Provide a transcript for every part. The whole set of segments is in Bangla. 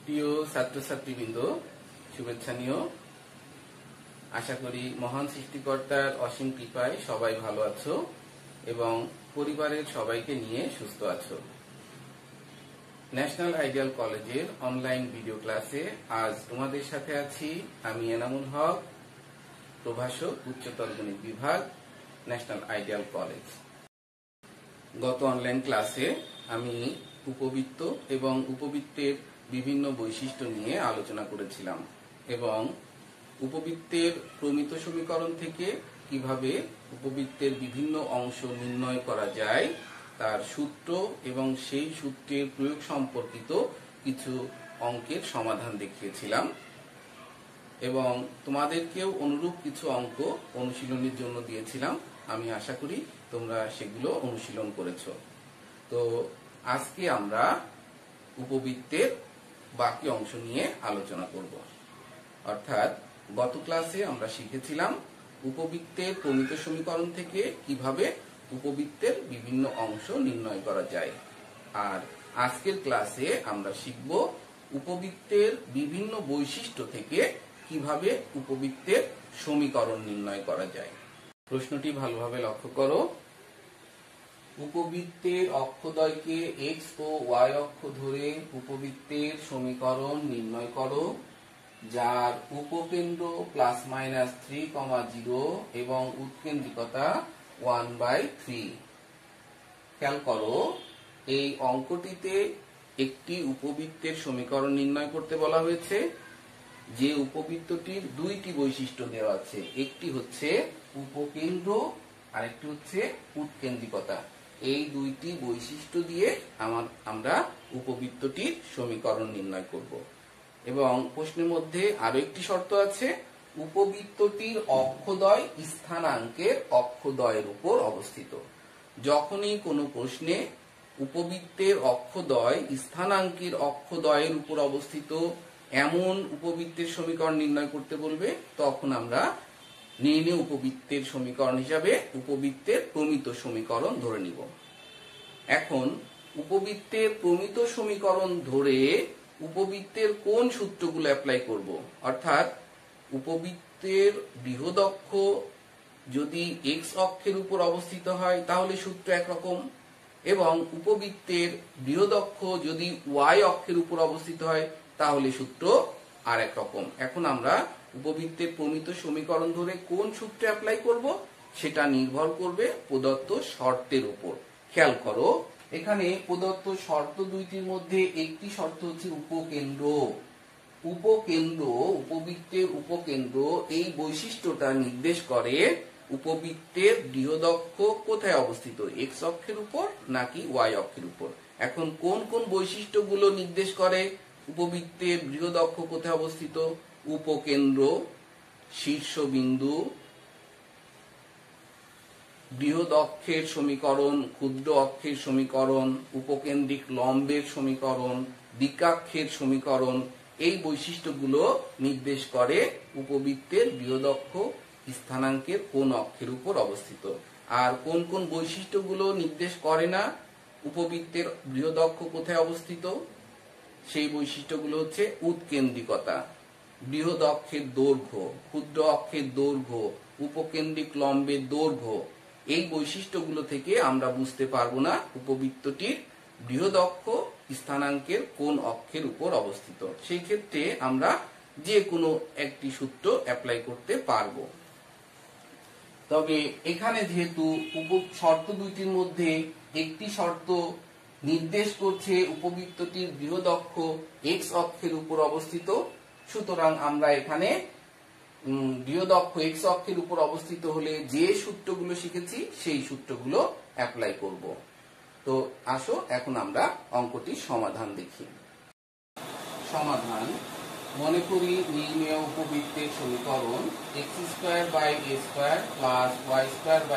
প্রিয় ছাত্রছাত্রীবৃন্দ, শুভেচ্ছা নিও। আশা করি মহান সৃষ্টিকর্তার অসীম কৃপায় সবাই ভালো আছো এবং পরিবারের সবাইকে নিয়ে সুস্থ আছো। ন্যাশনাল আইডিয়াল কলেজের অনলাইন ভিডিও ক্লাসে আজ তোমাদের সাথে আছি আমি এনামুল হক, প্রভাষক, উচ্চতর গণিত বিভাগ, ন্যাশনাল আইডিয়াল কলেজ। গত অনলাইন ক্লাসে আমি উপবৃত্ত এবং উপবৃত্তের বিভিন্ন বৈশিষ্ট্য নিয়ে আলোচনা করেছিলাম এবং উপবৃত্তের প্রমিত সমীকরণ থেকে কিভাবে উপবৃত্তের বিভিন্ন অংশ নির্ণয় করা যায় তার সূত্র এবং সেই সূত্রের প্রয়োগ সম্পর্কিত কিছু অঙ্কের সমাধান দেখিয়েছিলাম এবং তোমাদেরকেও অনুরূপ কিছু অঙ্ক অনুশীলনের জন্য দিয়েছিলাম। আমি আশা করি তোমরা সেগুলো অনুশীলন করেছো। তো আজকে আমরা উপবৃত্তের বাকি অংশ নিয়ে আলোচনা করব। অর্থাৎ গত ক্লাসে আমরা শিখেছিলাম উপবৃত্তের প্রমিত সমীকরণ থেকে কিভাবে উপবৃত্তের বিভিন্ন অংশ নির্ণয় করা যায়, আর আজকের ক্লাসে আমরা শিখব উপবৃত্তের বিভিন্ন বৈশিষ্ট্য থেকে কিভাবে উপবৃত্তের সমীকরণ নির্ণয় করা যায়। প্রশ্নটি ভালোভাবে লক্ষ্য করো। উপবৃত্তের অক্ষদ্বয়কে এক্স ও ওয়াই অক্ষ ধরে উপবৃত্তের সমীকরণ নির্ণয় করো যার উপকেন্দ্র ±3,0 এবং উৎকেন্দ্রিকতা 1/3। খেয়াল করো, এই অঙ্কটিতে একটি উপবৃত্তের সমীকরণ নির্ণয় করতে বলা হয়েছে যে উপবৃত্তটির দুইটি বৈশিষ্ট্য দেওয়া আছে, একটি হচ্ছে উপকেন্দ্র আর একটি হচ্ছে উৎকেন্দ্রিকতা। এই দুইটি বৈশিষ্ট্য দিয়ে আমরা উপবৃত্তটির সমীকরণ নির্ণয় করব এবং প্রশ্নের মধ্যে আরো একটি শর্ত আছে, উপবৃত্তটির অক্ষদ্বয় স্থানাঙ্কের অক্ষদ্বয়ের উপর অবস্থিত। যখনই কোনো প্রশ্নে উপবৃত্তের অক্ষদ্বয় স্থানাঙ্কের অক্ষদ্বয়ের উপর অবস্থিত এমন উপবৃত্তের সমীকরণ নির্ণয় করতে বলবে, তখন আমরা নির্ণয় উপবৃত্তের সমীকরণ হিসাবে উপবৃত্তের প্রমিত সমীকরণ ধরে নিব। এখন উপবৃত্তের প্রমিত সমীকরণ ধরে উপবৃত্তের কোন সূত্রগুলো অ্যাপ্লাই করব, অর্থাৎ উপবৃত্তের বৃহৎ অক্ষ যদি এক্স অক্ষের উপর অবস্থিত হয় তাহলে সূত্র একরকম, এবং উপবৃত্তের বৃহৎ অক্ষ যদি ওয়াই অক্ষের উপর অবস্থিত হয় তাহলে সূত্র আর এক রকম। এখন আমরা উপবৃত্তের প্রমিত সমীকরণ ধরে কোন সূত্র অ্যাপ্লাই করব সেটা নির্ভর করবে প্রদত্ত শর্তের উপর। খেয়াল করো, এখানে প্রদত্ত শর্ত দুইটির মধ্যে একটি শর্ত হচ্ছে উপকেন্দ্র। উপবৃত্তের উপকেন্দ্র এই বৈশিষ্ট্যটা নির্দেশ করে উপবৃত্তের বৃহৎ অক্ষ কোথায় অবস্থিত, এক্স অক্ষের উপর নাকি ওয়াই অক্ষের উপর। এখন কোন কোন বৈশিষ্ট্যগুলো নির্দেশ করে উপবৃত্তের বৃহৎ অক্ষ কোথায় অবস্থিত? উপকেন্দ্র, শীর্ষবিন্দু, বৃহৎ অক্ষের সমীকরণ, ক্ষুদ্র অক্ষের সমীকরণ, উপকেন্দ্রিক লম্বের সমীকরণ, দ্বিকাক্ষের সমীকরণ। এই বৈশিষ্ট্যগুলো নির্দেশ করে উপবৃত্তের বৃহৎ অক্ষ স্থানাঙ্কের কোন অক্ষের উপর অবস্থিত। আর কোন কোন বৈশিষ্ট্যগুলো নির্দেশ করে না উপবৃত্তের বৃহৎ অক্ষ কোথায় অবস্থিত, সেই বৈশিষ্ট্যগুলো হচ্ছে উৎকেন্দ্রিকতা, বৃহৎ অক্ষের দৈর্ঘ্য, ক্ষুদ্র অক্ষের দৈর্ঘ্য, উপকেন্দ্রিক লম্বের দৈর্ঘ্য। এই বৈশিষ্ট্যগুলো থেকে আমরা বুঝতে পারবো না উপবৃত্তটির বৃহৎ অক্ষ স্থানাঙ্কের কোন অক্ষের উপর অবস্থিত। সেই ক্ষেত্রে আমরা যে কোনো একটি সূত্র অ্যাপ্লাই করতে পারবো। তবে এখানে যেহেতু শর্ত দুইটির মধ্যে একটি শর্ত নির্দেশ করছে উপবৃত্তটির বৃহৎ অক্ষ এক্স অক্ষের উপর অবস্থিত, সুতরাং আমরা এখানে বৃহৎ অক্ষ এক্স অক্ষের উপর অবস্থিত হলে যে সূত্রগুলো শিখেছি সেই সূত্রগুলো অ্যাপ্লাই করব। তো আসো এখন আমরা অঙ্কটির সমাধান দেখি। সমাধান, মনে করি নির্ণেয় উপবৃত্তের সমীকরণ x² a² + y² b²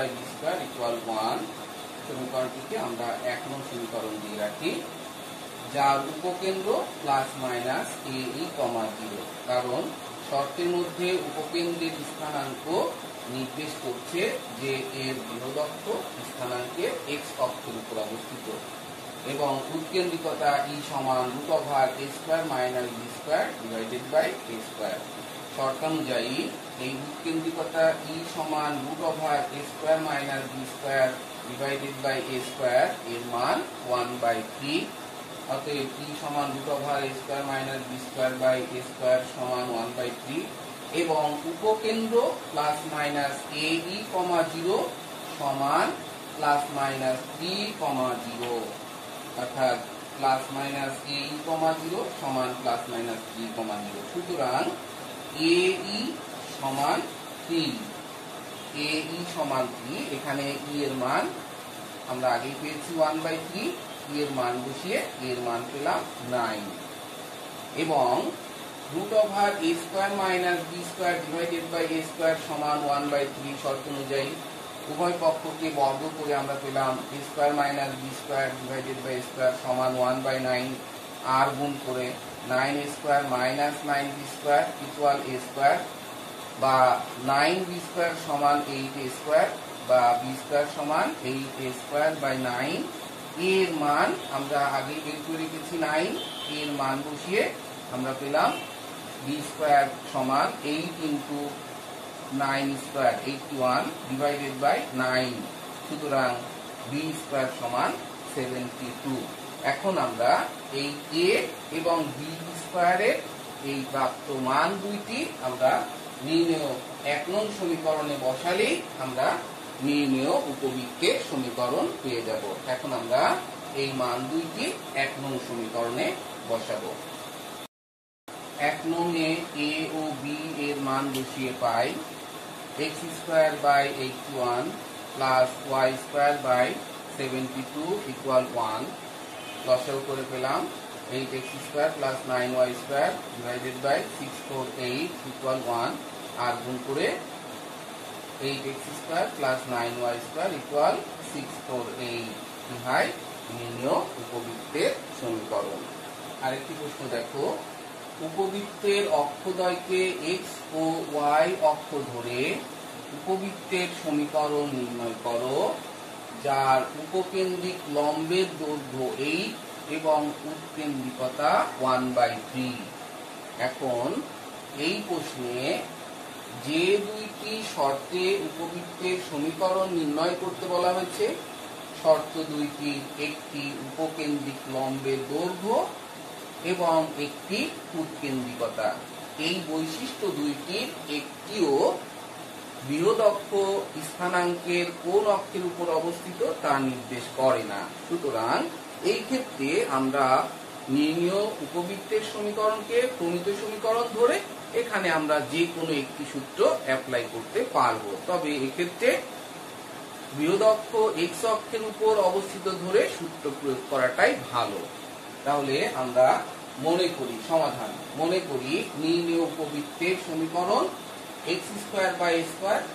= 1। সমীকরণটিকে আমরা 1 নং সমীকরণ দিয়ে রাখি, যার উপকেন্দ্র ±a(e), কারণ শর্তের মধ্যে উপকেন্দ্রের স্থানাঙ্ক নির্দেশ করছে যে এর বৃহৎ অক্ষ স্থানাঙ্কের এক্স অক্ষের উপর অবস্থিত। এবং উৎকেন্দ্রিকতা ই সমান √a² - b² divided by a²। শর্তানুযায়ী এই উৎকেন্দ্রিকতা ই সমান √a² - b² divided by a² এর মান 1/3। অতএব ই সমান √a² - b² বাই a² সমান 1/3 এবং উপকেন্দ্র প্লাস মাইনাস ae, 0 সমান প্লাস মাইনাস b, 0 অর্থাৎ প্লাস মাইনাস ae, 0 সমান প্লাস মাইনাস b, 0। সুতরাং ae সমান 3, ae সমান 3। এখানে e এর মান আমরা আগেই পেয়েছি 1/3, e এর মান বসিয়ে এর মান পেলাম 9 এবং √a² - b² divided by a² সমান 1/3 শর্ত অনুযায়ী উভয় পক্ষকে বর্গ করে আমরা পেলাম a² - b² divided by a² সমান 1/9 আর গুণ করে 9a² - 9b² ইকুয়াল a² বা 9b² সমান 8a² বা b² সমান 8a² বাই 9। এর মান আমরা আগে বের করে রেখেছি 9, এর মান বসিয়ে আমরা পেলাম b² সমান 8 ইন্টু 9² 81 ডিভাইডেড বাই 9। সুতরাং b² সমান 72। এখন আমরা এই a এবং b² এর এই প্রাপ্ত মান দুইটি আমরা নির্ণেয় 1 নং সমীকরণে বসালেই আমরা নির্ণেয় উপবৃত্তের সমীকরণ পেয়ে যাব। এখন আমরা এই মান দুইটি 1 নং সমীকরণে বসাবো। 1 নং এ a ও b এর মান বসিয়ে পাই x² by 81 plus y² by 72 equal 1। লসাগু করে পেলাম 8x² plus 9y² divided by 648 equal 1 আর গুণ করে 8x² প্লাস 9y² ইকুয়াল 648। ইহাই নির্ণেয় উপবৃত্তের সমীকরণ। আরেকটি প্রশ্ন দেখো, উপবৃত্তের অক্ষদ্বয়কে x ও y অক্ষ ধরে উপবৃত্তের সমীকরণ নির্ণয় করো যার উপকেন্দ্রিক লম্বের দৈর্ঘ্য 8 এবং উৎকেন্দ্রিকতা 1/3। এখন এই প্রশ্নে যে দুইটি শর্তে উপবৃত্তের সমীকরণ নির্ণয় করতে বলা হয়েছে, শর্ত দুইটি একটি উপকেন্দ্রিক লম্বের দৈর্ঘ্য এবং একটি উৎকেন্দ্রিকতা। এই বৈশিষ্ট্য দুইটির একটিও বৃহৎ অক্ষ স্থানাঙ্কের কোন অক্ষের উপর অবস্থিত তা নির্দেশ করে না। সুতরাং এই ক্ষেত্রে আমরা নির্ণেয় উপবৃত্তের সমীকরণকে প্রমিত সমীকরণ ধরে এখানে আমরা যে কোনো একটি সূত্র অ্যাপ্লাই করতে পারবো। তবে এক্ষেত্রে বৃহৎ অক্ষ এক্স অক্ষের উপর অবস্থিত ধরে সূত্র প্রয়োগ করাটাই ভালো। তাহলে আমরা মনে করি নির্ণেয় উপবৃত্তের সমীকরণ x² by a²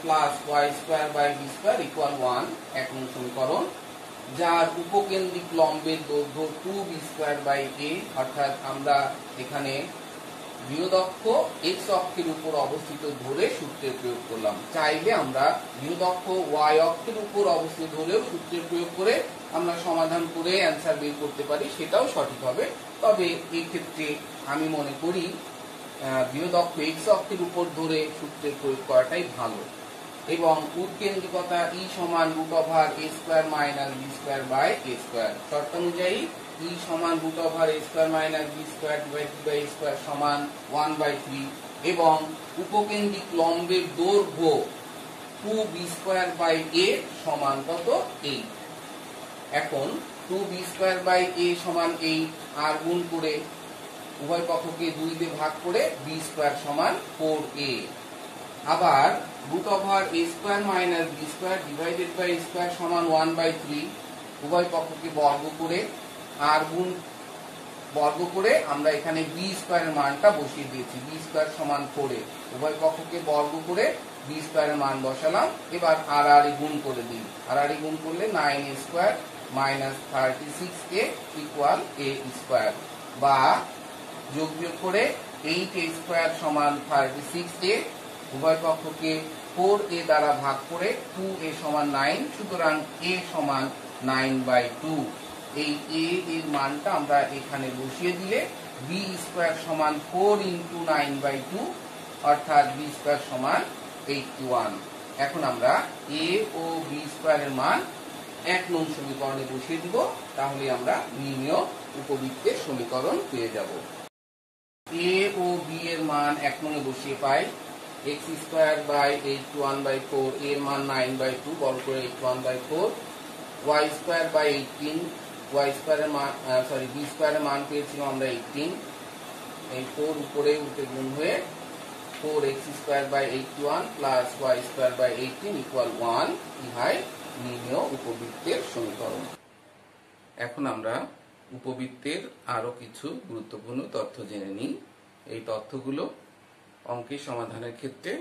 plus y² by b² equal 1 1 নং সমীকরণ, যার উপকেন্দ্রিক লম্বের দৈর্ঘ্য 2b² বাই a। অর্থাৎ আমরা এখানে বৃহৎ অক্ষ এক্স অক্ষের উপর অবস্থিত ধরে সূত্রের প্রয়োগ করলাম। চাইলে আমরা বৃহৎ অক্ষ y অক্ষের উপর অবস্থিত ধরেও সূত্রের প্রয়োগ করে আমরা সমাধান করে অ্যান্সার বের করতে পারি, সেটাও সঠিক হবে। তবে এই ক্ষেত্রে আমি মনে করি বৃহৎ অক্ষ এক্স অক্ষের উপর ধরে সূত্রের প্রয়োগ করাটাই ভালো। এবং উৎকেন্দ্রিকতা ই সমান √a² - b² বাই a²। শর্তানুযায়ী ই সমান √a² - b² divided by a² সমান 1/3 এবং উপকেন্দ্রিক লম্বের দৈর্ঘ্য 2b² বাই a সমান কত? 8। এখন 2b² বাই a সমান 8 আর গুণ করে উভয় পক্ষকে 2 দিয়ে ভাগ করে b² সমান 4a। আবার √a² - b² divided by a² সমান 1/3 উভয় পক্ষকে বর্গ করে আর গুণ বর্গ করে আমরা এখানে b² এর মানটা বসিয়ে দিয়েছি। b² সমান 4a, উভয় পক্ষকে বর্গ করে b² এর মান বসালাম। এবার আর গুণ করে দিই, আর গুণ করলে 9a² - 36a ইকুয়াল a² বা যোগ বিয়োগ করে 8a² সমান 36a, উভয় পক্ষকে 4a দ্বারা ভাগ করে 2a সমান 9, সুতরাং a সমান 9/2। এই a এর মানটা আমরা এখানে বসিয়ে দিলে b স্কয়ার সমান 4 × 9/2 অর্থাৎ b স্কয়ার সমান 81। এখন আমরা a ও b স্কয়ারের মান 1 নং সমীকরণে বসিয়ে দিব, তাহলে আমরা নির্ণেয় উপবৃত্তের সমীকরণ পেয়ে যাব। a ও b এর মান 1 নং এ বসিয়ে পাই x²/81/4, এর মান 9/2, বড় করে 81/4, y²/18, y স্কয়ারের মান b স্কয়ারের মান পেয়েছিলাম আমরা 18, এই 4 উপরে উঠে গুণ হয়ে 4x²/81 প্লাস y²/18 = 1, ইহাই নির্ণেয় উপবৃত্তের সমীকরণ। এখন আমরা উপবৃত্তের আরো কিছু গুরুত্বপূর্ণ তথ্য জেনে নিই। এই তথ্যগুলো অঙ্কের সমাধানের ক্ষেত্রে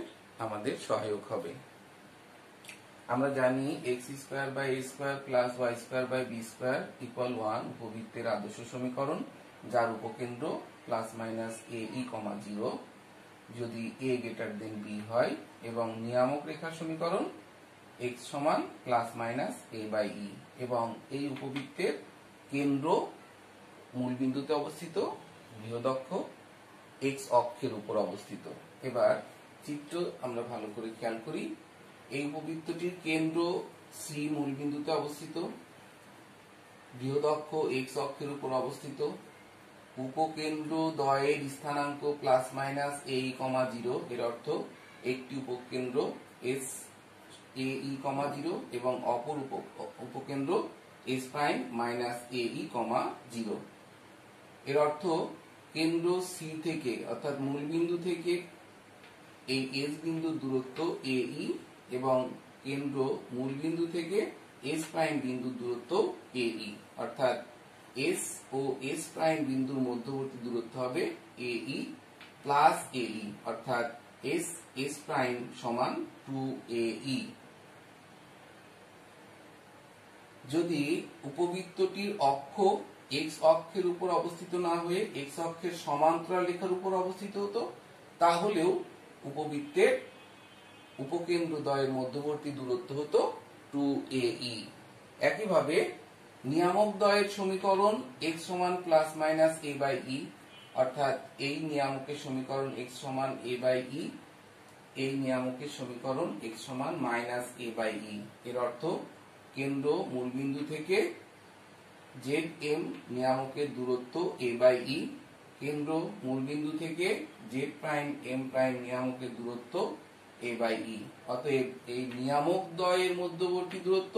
আমাদের সহায়ক হবে। আমরা জানি x²/a² প্লাস y²/b² = 1 উপবৃত্তের আদর্শ সমীকরণ, যার উপকেন্দ্র ±ae, 0 যদি a > b হয়, এবং নিয়ামক রেখার সমীকরণ x সমান ±a/e, এবং এই উপবৃত্তের কেন্দ্র মূলবিন্দুতে অবস্থিত, বৃহদক্ষ x অক্ষের উপর অবস্থিত। এবার চিত্র আমরা ভালো করে খেয়াল করি। এই উপবৃত্তটির কেন্দ্র c মূলবিন্দুতে অবস্থিত, বৃহদক্ষ x অক্ষের উপর অবস্থিত, উপকেন্দ্র দ্বয়ের স্থানাঙ্ক ±ae, 0, এর অর্থ একটি উপকেন্দ্র sae, 0 এবং অপর উপকেন্দ্র s'-ae, 0। এর অর্থ কেন্দ্র c থেকে অর্থাৎ মূলবিন্দু থেকে এই s বিন্দুর দূরত্ব ae এবং কেন্দ্র মূলবিন্দু থেকে s' বিন্দুর দূরত্ব ae, অর্থাৎ s ও s' বিন্দুর মধ্যবর্তী দূরত্ব হবে ae প্লাস ae, অর্থাৎ s সমান 2ae। যদি উপবৃত্তটির অক্ষ x অক্ষের উপর অবস্থিত না হয়ে x অক্ষের সমান্তরাল রেখার উপর অবস্থিত হতো, তাহলেও উপবৃত্তের উপকেন্দ্র দ্বয়ের মধ্যবর্তী দূরত্ব হতো 2ae। একইভাবে নিয়ামক দ্বয়ের সমীকরণ x সমান ±a/e, অর্থাৎ এই নিয়ামকের সমীকরণ x সমান a/e, এই নিয়ামকের সমীকরণ x সমান -a/e। এর অর্থ কেন্দ্র মূলবিন্দু থেকে zm নিয়ামকের দূরত্ব a/e, কেন্দ্র মূলবিন্দু থেকে z'm' নিয়ামকের দূরত্ব a/e। অতএব এই নিয়ামক দ্বয়ের মধ্যবর্তী দূরত্ব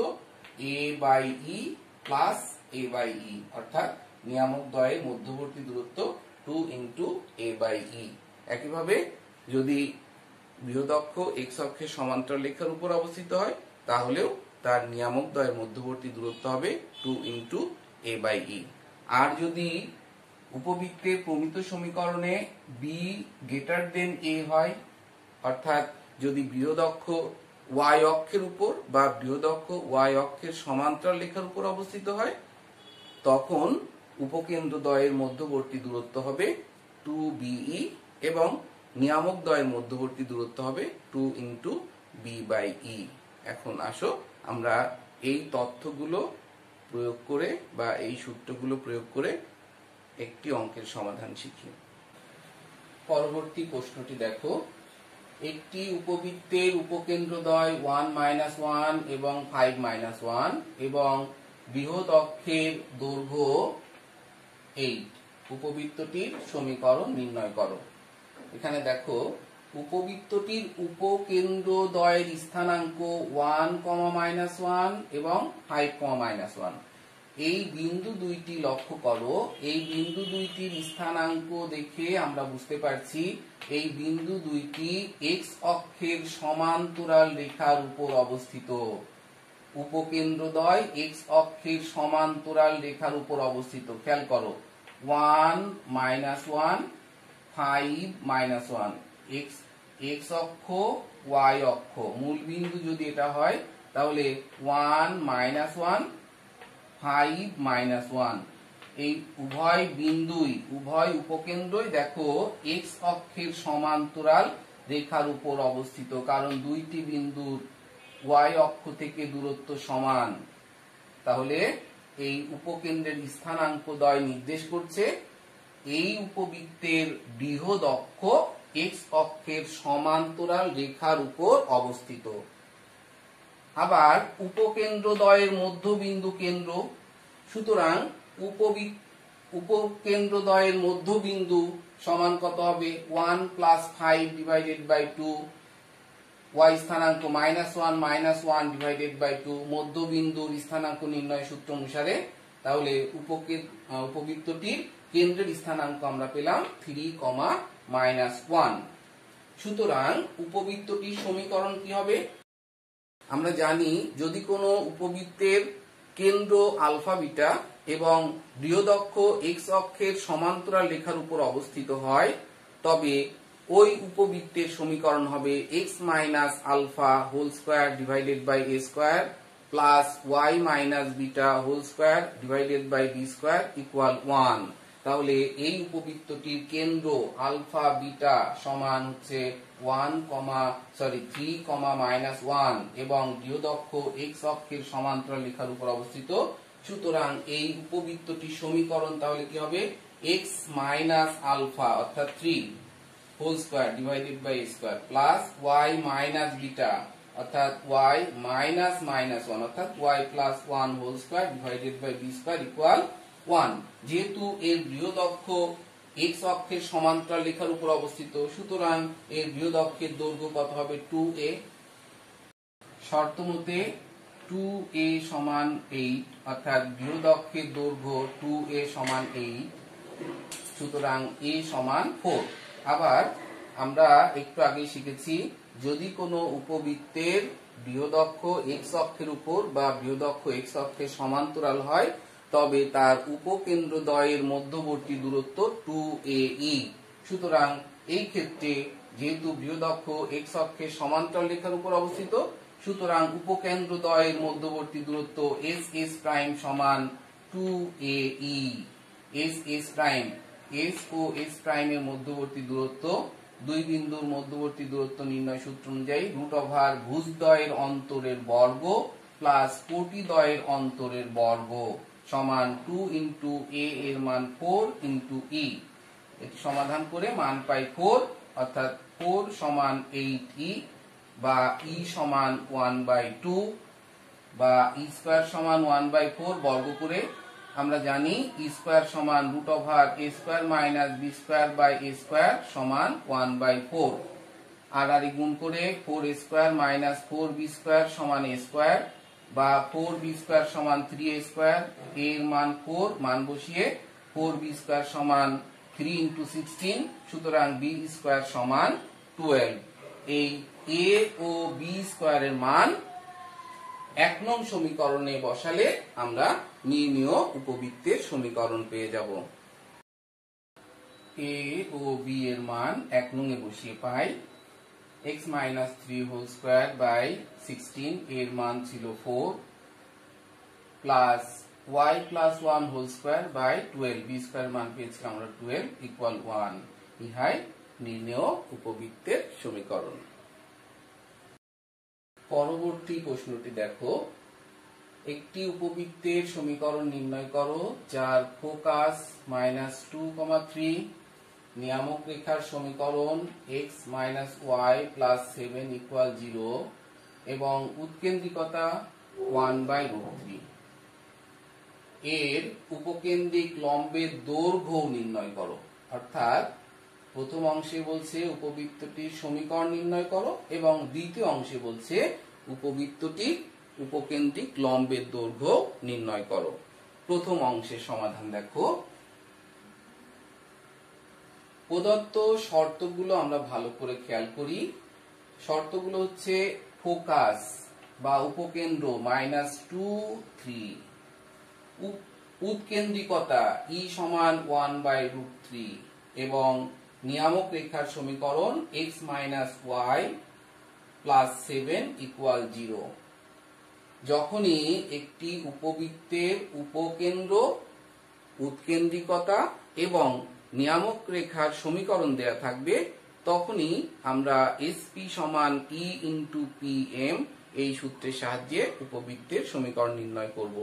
a/e প্লাস a/e, অর্থাৎ নিয়ামক দ্বয়ের মধ্যবর্তী দূরত্ব 2 × a/e। একইভাবে যদি বৃহদক্ষ x অক্ষের সমান্তরাল রেখার উপর অবস্থিত হয়, তাহলেও তার নিয়ামক দ্বয়ের মধ্যবর্তী দূরত্ব হবে 2 × a/e। আর যদি উপবৃত্তের প্রমিত সমীকরণে b > a হয়, অর্থাৎ যদি বৃহদক্ষ y অক্ষের উপর বা বৃহদক্ষ y অক্ষের সমান্তরাল রেখার উপর অবস্থিত হয়, তখন উপকেন্দ্র দ্বয়ের মধ্যবর্তী দূরত্ব হবে 2be এবং নিয়ামক দ্বয়ের মধ্যবর্তী দূরত্ব হবে 2 × b/e। এখন আসো আমরা এই তথ্যগুলো প্রয়োগ করে বা এই সূত্রগুলো প্রয়োগ করে একটি অঙ্কের সমাধান শিখি। পরবর্তী প্রশ্নটি দেখো, একটি উপবৃত্তের উপকেন্দ্রদ্বয় 1 - 1 এবং 5 - 1 এবং বৃহৎ অক্ষের দৈর্ঘ্য 8, উপবৃত্তটির সমীকরণ নির্ণয় করো। এখানে দেখো, উপবৃত্তটির উপকেন্দ্রদ্বয়ের স্থানাঙ্ক 1, -1 এবং 5, -1। এই বিন্দু দুইটি লক্ষ্য করো। এই বিন্দু দুইটির স্থানাঙ্ক দেখে আমরা বুঝতে পারছি এই বিন্দু দুইটি x অক্ষের সমান্তরাল রেখার উপর অবস্থিত। উপকেন্দ্রদ্বয় x অক্ষের সমান্তরাল রেখার উপর অবস্থিত। খেয়াল করো, 1 - 1, 5 - 1, x অক্ষ y অক্ষ, মূল বিন্দু যদি এটা হয় তাহলে 1 - 1, 5 - 1, এই উভয় বিন্দুই উভয় উপকেন্দ্রই দেখো x অক্ষের সমান্তরাল রেখার উপর অবস্থিত, কারণ দুইটি বিন্দুর y অক্ষ থেকে দূরত্ব সমান। তাহলে এই উপকেন্দ্রের স্থানাঙ্কদ্বয় নির্দেশ করছে এই উপবৃত্তের বৃহৎ অক্ষ এক্স অক্ষের সমান্তরাল রেখার উপর অবস্থিত। আবার উপকেন্দ্রদ্বয়ের মধ্যবিন্দু কেন্দ্র, সুতরাং উপকেন্দ্রদ্বয়ের মধ্যবিন্দু সমান কত হবে 1 + 5 / 2, y স্থানাঙ্ক -1 - 1 / 2, মধ্যবিন্দুর স্থানাঙ্ক নির্ণয় সূত্র অনুসারে। তাহলে উপবৃত্তটির কেন্দ্রের স্থানাঙ্ক আমরা পেলাম 3, -1। সুতরাং উপবৃত্তটির সমীকরণ কি হবে? আমরা জানি যদি কোনো উপবৃত্তের কেন্দ্র আলফা বিটা এবং বৃহদক্ষ এক্স অক্ষের সমান্তরাল রেখার উপর অবস্থিত হয়, তবে ওই উপবৃত্তের সমীকরণ হবে x - α² / a² + y - β² / b² = 1। তাহলে এই উপবৃত্তটির কেন্দ্র আলফা বিটা সমান হচ্ছে 3, -1 এবং বৃহদক্ষ x অক্ষের সমান্তরাল রেখার উপর অবস্থিত। সুতরাং এই উপবৃত্তটির সমীকরণ তাহলে কি হবে? x - আলফা অর্থাৎ 3² / a² + y - বিটা অর্থাৎ y -1 অর্থাৎ y + 1² / b² = 1। যেহেতু এর বৃহদক্ষ x অক্ষের সমান্তরাল রেখার উপর অবস্থিত, সুতরাং এর বৃহদক্ষের দৈর্ঘ্য কত হবে? 2a। শর্ত মতে 2a = 8 অর্থাৎ বৃহদক্ষের দৈর্ঘ্য 2a = 8, সুতরাং a = 4। আবার আমরা একটু আগে শিখেছি যদি কোনো উপবৃত্তের বৃহদক্ষ x অক্ষের উপর বা বৃহদক্ষ x অক্ষের সমান্তরাল হয়, তবে তার উপকেন্দ্রদ্বয়ের মধ্যবর্তী দূরত্ব 2ae। সুতরাং এই ক্ষেত্রে যেহেতু বৃহদক্ষ x অক্ষের সমান্তরাল রেখার উপর অবস্থিত, সুতরাং উপকেন্দ্রদ্বয়ের মধ্যবর্তী দূরত্ব ss' = 2ae। s ও s' এর মধ্যবর্তী দূরত্ব, দুই বিন্দুর মধ্যবর্তী দূরত্ব নির্ণয় সূত্র অনুযায়ী ভুজদ্বয়ের অন্তরের বর্গ প্লাস কোটিদ্বয়ের অন্তরের বর্গ সমান 2 × a এর মান 4 × e। এটি সমাধান করে মান পাই 4, অর্থাৎ 4 = 8e বা e = 1/2 বা e² = 1/4 বর্গ করে আমরা জানি e² = √a² - b² = 1/4। আর গুণ করে 4a² - 4b² = a² বা 4b² = 3a², এর মান 4, মান বসিয়ে 4b² = 3 × 16, সুতরাং b² = 12। এই a ও b² এর মান 1 নং সমীকরণে বসালে আমরা নির্ণেয় উপবৃত্তের সমীকরণ পেয়ে যাব। a ও b এর মান 1 নং এ বসিয়ে পাই x - 3² / 16, এর মান ছিল 4 প্লাস y + 1² / 12, b² মান পেয়েছিলাম আমরা 12 = 1। ইহাই নির্ণেয় উপবৃত্তের সমীকরণ। পরবর্তী প্রশ্নটি দেখো, একটি উপবৃত্তের সমীকরণ নির্ণয় করো যার ফোকাস -2, 3, নিয়ামক রেখার সমীকরণ x - y + 7 = 0 এবং উৎকেন্দ্রিকতা 1/√3। এর উপকেন্দ্রিক লম্বের দৈর্ঘ্য নির্ণয় করো। অর্থাৎ প্রথম অংশে বলছে উপবৃত্তটির সমীকরণ নির্ণয় করো এবং দ্বিতীয় অংশে বলছে উপবৃত্তটির উপকেন্দ্রিক লম্বের দৈর্ঘ্য নির্ণয় করো। প্রথম অংশের সমাধান দেখো। প্রদত্ত শর্তগুলো আমরা ভালো করে খেয়াল করি। শর্তগুলো হচ্ছে ফোকাস বা উপকেন্দ্র -2, 3, উৎকেন্দ্রিকতা e = 1/√3 এবং নিয়ামক রেখার সমীকরণ x - y + 7 = 0। যখনই একটি উপবৃত্তের উপকেন্দ্র, উৎকেন্দ্রিকতা এবং নিয়ামক রেখার সমীকরণ দেয়া থাকবে, তখনই আমরা SP = E × PM এই সূত্রের সাহায্যে উপবৃত্তের সমীকরণ নির্ণয় করব।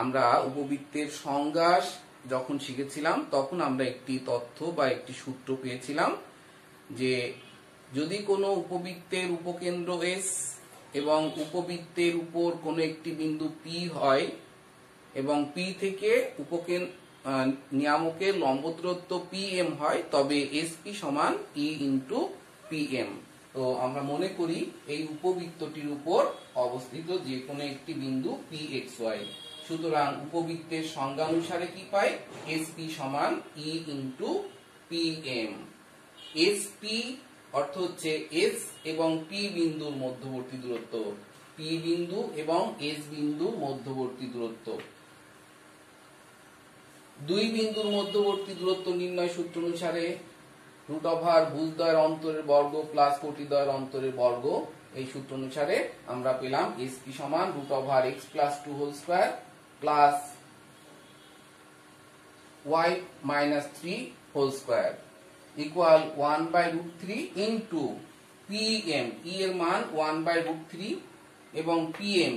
আমরা উপবৃত্তের সংজ্ঞা যখন শিখেছিলাম তখন আমরা একটি তথ্য বা একটি সূত্র পেয়েছিলাম যে যদি কোনো উপবৃত্তের উপকেন্দ্র এস এবং উপবৃত্তের উপর কোনো একটি বিন্দু পি হয় এবং পি থেকে নিয়ামকের লম্ব দূরত্ব পি এম হয়, তবে এসপি সমান ই ইন্টু পি এম। তো আমরা মনে করি এই উপবৃত্তটির উপর অবস্থিত যে কোনো একটি বিন্দু পি এক্স ওয়াই। সুতরাং উপবৃত্তের সংজ্ঞা অনুসারে কি পাই? এসপি সমান ই ইন্টু পি এম। এসপি অর্থ হচ্ছে এস এবং পি বিন্দুর মধ্যবর্তী দূরত্ব, পি বিন্দু এবং এস বিন্দুর মধ্যবর্তী দূরত্ব। দুই বিন্দুর মধ্যবর্তী দূরত্ব নির্ণয় সূত্র অনুসারে √ওভার ভুজদ্বয়ের অন্তরের বর্গ প্লাস কোটিদ্বয়ের অন্তরের বর্গ, এই সূত্র অনুসারে আমরা পেলাম এসপি সমান √over x plus 2 whole square plus y minus 3 whole square equal 1/√3 into pm, e এর মান 1/√3 এবং pm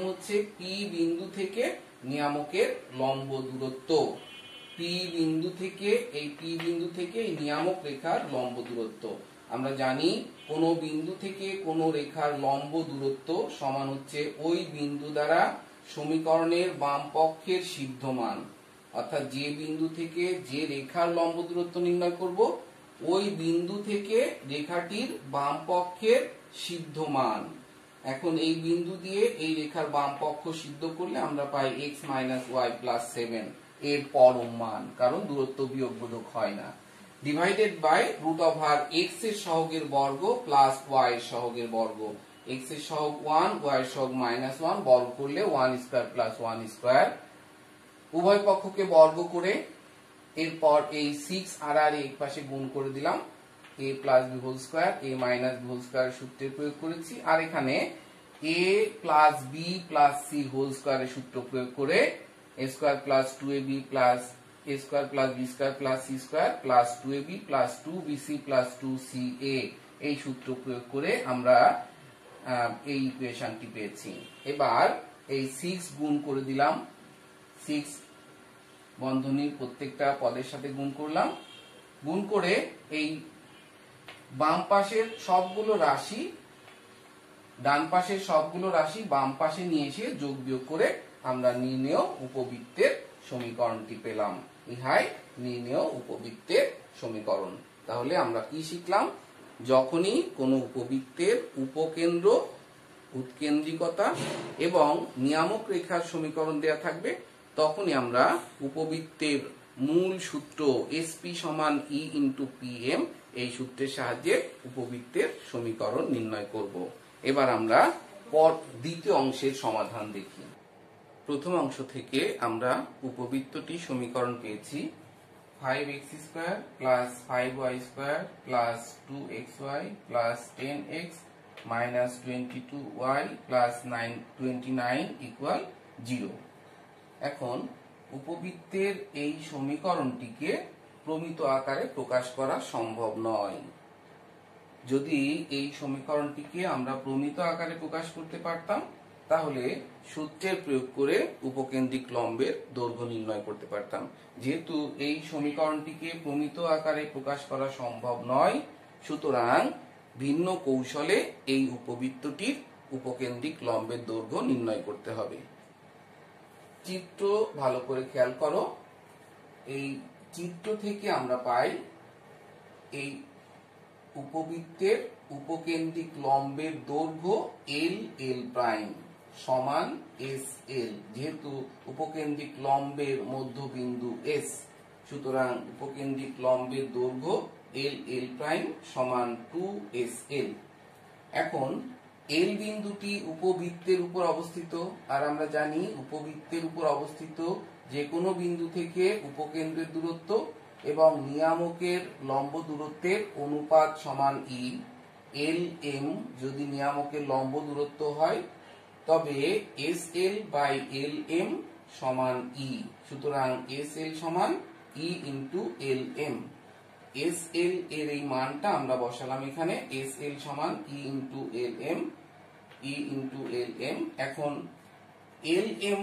হচ্ছে পি বিন্দু থেকে নিয়ামকের লম্ব দূরত্ব। পি বিন্দু থেকে এই নিয়ামক রেখার লম্ব দূরত্ব। আমরা জানি কোন বিন্দু থেকে কোন রেখার লম্ব দূরত্ব সমান হচ্ছে ওই বিন্দু দ্বারা সমীকরণের বাম পক্ষের সিদ্ধ মান, অর্থাৎ যে বিন্দু থেকে যে রেখার লম্ব দূরত্ব নির্ণয় করব ওই বিন্দু থেকে রেখাটির বাম পক্ষের সিদ্ধ মান। এখন এই বিন্দু দিয়ে এই রেখার বাম পক্ষ সিদ্ধ করলে আমরা পাই x মাইনাস ওয়াই প্লাস 7 এর পরম মান, কারণ দূরত্ব বিয়োগবোধক হয় না, ডিভাইডেড বাই √ওভার x এর সহগের বর্গ প্লাস y এর সহগের বর্গ। x এর সহগ 1, y এর সহগ -1 বর্গ করলে 1 স্কয়ার প্লাস 1 স্কয়ার। উভয় পক্ষকে বর্গ করে এরপর এই 6 আর এক পাশে গুণ করে দিলাম, a plus b whole square, a minus b whole square সূত্রের প্রয়োগ করেছি। আর এখানে a plus b plus c whole স্কয়ারের সূত্র প্রয়োগ করে a square plus 2ab plus a square plus b square plus c square plus 2ab plus 2bc plus 2ca এই সূত্র প্রয়োগ করে আমরা এই ইকুয়েশনটি পেয়েছি। এবার এই 6 গুণ করে দিলাম, 6 বন্ধনীর প্রত্যেকটা পদের সাথে গুণ করলাম, গুণ করে এই বাম পাশের সবগুলো রাশি ডান পাশের সবগুলো রাশি বাম পাশে নিয়ে এসে যোগ বিয়োগ করে আমরা নির্ণেয় উপবৃত্তের সমীকরণটি পেলাম। ইহাই নির্ণেয় উপবৃত্তের সমীকরণ। তাহলে আমরা কি শিখলাম? যখনই কোনো উপবৃত্তের উপকেন্দ্র, উৎকেন্দ্রিকতা এবং নিয়ামক রেখার সমীকরণ দেয়া থাকবে তখনই আমরা উপবৃত্তের মূল সূত্র এসপি সমান ই ইন্টু পিএম এই সূত্রের সাহায্যে উপবৃত্তের সমীকরণ নির্ণয় করব। এবার আমরা দ্বিতীয় অংশের সমাধান দেখি। প্রথম অংশ থেকে আমরা উপবৃত্তটি সমীকরণ পেয়েছি 5x² plus 5y² plus 2xy plus 10x minus 22y plus 29 equal 0। এখন উপবৃত্তের এই সমীকরণটিকে প্রমিত আকারে প্রকাশ করা সম্ভব নয়। যদি এই সমীকরণটিকে আমরা প্রমিত আকারে প্রকাশ করতে পারতাম তাহলে সূত্রের প্রয়োগ করে উপকেন্দ্রিক লম্বের দৈর্ঘ্য নির্ণয় করতে পারতাম। যেহেতু এই সমীকরণটিকে প্রমিত আকারে প্রকাশ করা সম্ভব নয়, সুতরাং ভিন্ন কৌশলে এই উপবৃত্তটির উপকেন্দ্রিক লম্বের দৈর্ঘ্য নির্ণয় করতে হবে। চিত্র ভালো করে খেয়াল করো, এই চিত্র থেকে আমরা পাই এই উপবৃত্তের উপকেন্দ্রিক লম্বের দৈর্ঘ্য LL' সমান SL। যেহেতু উপকেন্দ্রিক লম্বের মধ্যবিন্দু S, সুতরাং উপকেন্দ্রিক লম্বের দৈর্ঘ্য LL' সমান 2SL। এখন L বিন্দুটি উপবৃত্তের উপর অবস্থিত, আর আমরা জানি উপবৃত্তের উপর অবস্থিত যে কোনো বিন্দু থেকে উপকেন্দ্রের দূরত্ব এবং নিয়ামকের লম্ব দূরত্বের অনুপাত সমান ই। LM যদি নিয়ামকের লম্ব দূরত্ব হয় তবে SL বাই LM সমান ই। সুতরাং SL সমান ই ইন্টু LM। SL এর এই মানটা আমরা বসালাম এখানে, SL সমান ই ইন্টু LM, ই ইন্টু LM। এখন LM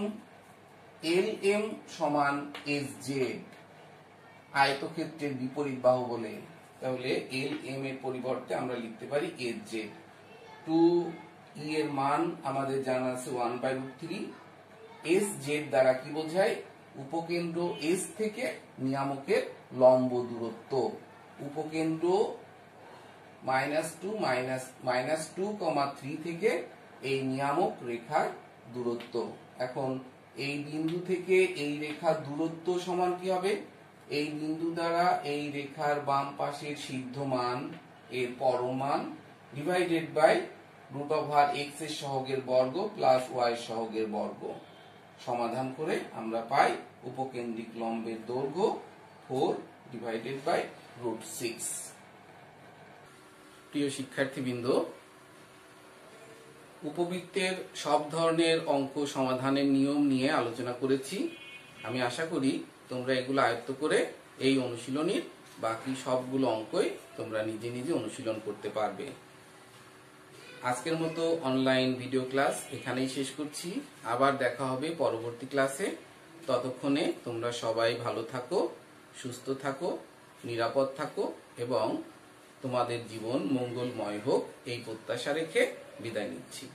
এল এম সমান এস জেড, আয়তক্ষেত্রের বিপরীত বাহু বলে, তাহলে এল এম এর পরিবর্তে আমরা লিখতে পারি এস জেড। 2e এর মান আমাদের জানা আছে 1/√3। এস জেড দ্বারা কি বোঝায়? উপকেন্দ্র এস থেকে নিয়ামকের লম্ব দূরত্ব। উপকেন্দ্র -2, থেকে এই নিয়ামক রেখার দূরত্ব। এখন এই বিন্দু থেকে এই রেখার দূরত্ব সমান কি হবে? এই বিন্দু দ্বারা এই রেখার বাম পাশের সিদ্ধ মান এর পরমান ডিভাইডেড বাই √x এর সহগের বর্গ প্লাস y এর সহগের বর্গ। সমাধান করে আমরা পাই উপকেন্দ্রিক লম্বের দৈর্ঘ্য 4/√6। প্রিয় শিক্ষার্থীবৃন্দ, উপবৃত্তের সব ধরনের অঙ্ক সমাধানের নিয়ম নিয়ে আলোচনা করেছি। আমি আশা করি তোমরা এগুলো আয়ত্ত করে এই অনুশীলনীর বাকি সবগুলো অঙ্কই তোমরা নিজে নিজে অনুশীলন করতে পারবে। আজকের মতো অনলাইন ভিডিও ক্লাস এখানেই শেষ করছি। আবার দেখা হবে পরবর্তী ক্লাসে। ততক্ষণে তোমরা সবাই ভালো থাকো, সুস্থ থাকো, নিরাপদ থাকো এবং তোমাদের জীবন মঙ্গলময় হোক এই প্রত্যাশা রেখে বিদায় নিচ্ছি।